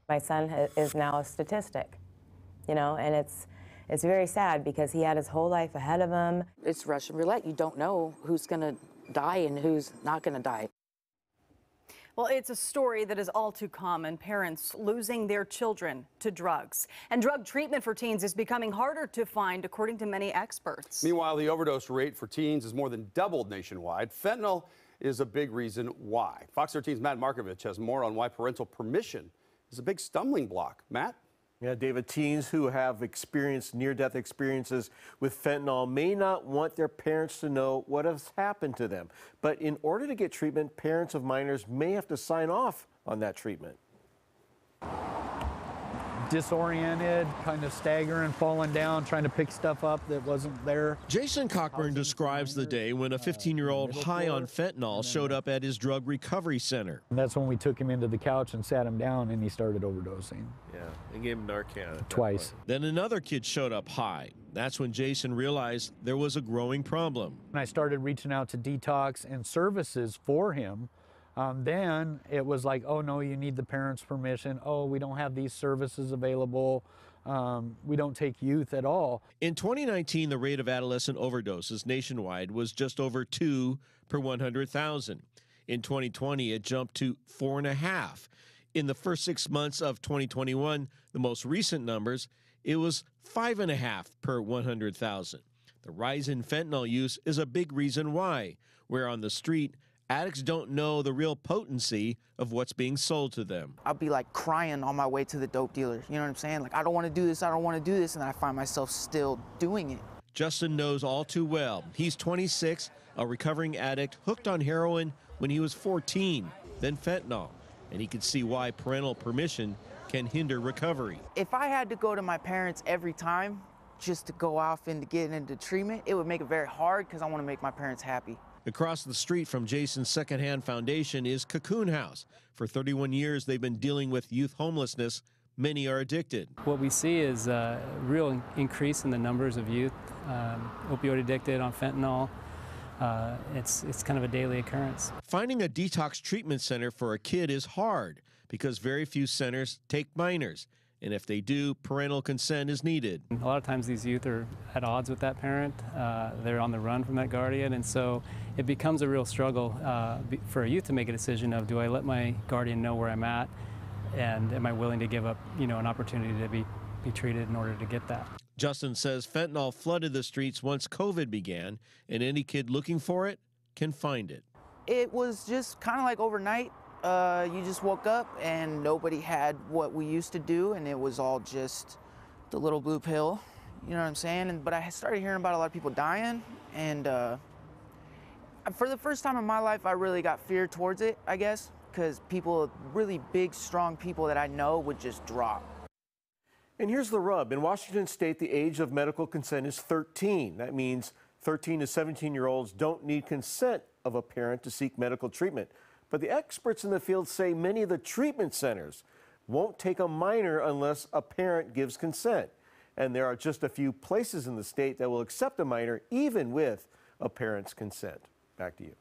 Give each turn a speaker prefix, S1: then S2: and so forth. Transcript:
S1: My son is now a statistic, you know, and it's very sad because he had his whole life ahead of him.
S2: It's Russian roulette. You don't know who's going to die and who's not going to die.
S3: Well, it's a story that is all too common, parents losing their children to drugs. And drug treatment for teens is becoming harder to find, according to many experts.
S4: Meanwhile, the overdose rate for teens has more than doubled nationwide. Fentanyl is a big reason why. Fox 13's Matt Markovich has more on why parental permission is a big stumbling block. Matt?
S5: Yeah, David, teens who have experienced near-death experiences with fentanyl may not want their parents to know what has happened to them. But in order to get treatment, parents of minors may have to sign off on that treatment.
S6: Disoriented, kind of staggering, falling down, trying to pick stuff up that wasn't there.
S7: Jason Cockburn describes the day when a 15-year-old high on fentanyl showed up at his drug recovery center.
S6: And that's when we took him into the couch and sat him down, and he started overdosing.
S5: Yeah, and gave him Narcan.
S6: Twice.
S7: Then another kid showed up high. That's when Jason realized there was a growing problem.
S6: And I started reaching out to detox and services for him. Then it was like, oh no, you need the parents' permission. Oh, we don't have these services available. We don't take youth at all.
S7: In 2019, the rate of adolescent overdoses nationwide was just over 2 per 100,000. In 2020, it jumped to 4.5. In the first 6 months of 2021, the most recent numbers, it was 5.5 per 100,000. The rise in fentanyl use is a big reason why, where on the street, addicts don't know the real potency of what's being sold to them.
S8: I'll be like crying on my way to the dope dealer. You know what I'm saying? Like, I don't want to do this, I don't want to do this, and I find myself still doing it.
S7: Justin knows all too well. He's 26, a recovering addict hooked on heroin when he was 14, then fentanyl, and he could see why parental permission can hinder recovery.
S8: If I had to go to my parents every time just to go off and to get into treatment, it would make it very hard because I want to make my parents happy.
S7: Across the street from Jason's secondhand foundation is Cocoon House. For 31 years, they've been dealing with youth homelessness. Many are addicted.
S9: What we see is a real increase in the numbers of youth opioid addicted on fentanyl. It's kind of a daily occurrence.
S7: Finding a detox treatment center for a kid is hard because very few centers take minors. And if they do, parental consent is needed.
S9: A lot of times these youth are at odds with that parent. They're on the run from that guardian, and so it becomes a real struggle for a youth to make a decision of, do I let my guardian know where I'm at, and am I willing to give up, an opportunity to be treated in order to get that?
S7: Justin says fentanyl flooded the streets once COVID began, and any kid looking for it can find it.
S8: It was just kind of like overnight. You just woke up and nobody had what we used to do, and it was all just the little blue pill, you know what I'm saying? But I started hearing about a lot of people dying, and for the first time in my life, I really got fear towards it, I guess, because people, really big, strong people that I know would just drop.
S5: And here's the rub. In Washington state, the age of medical consent is 13. That means 13 to 17-year-olds don't need consent of a parent to seek medical treatment. But the experts in the field say many of the treatment centers won't take a minor unless a parent gives consent. And there are just a few places in the state that will accept a minor even with a parent's consent. Back to you.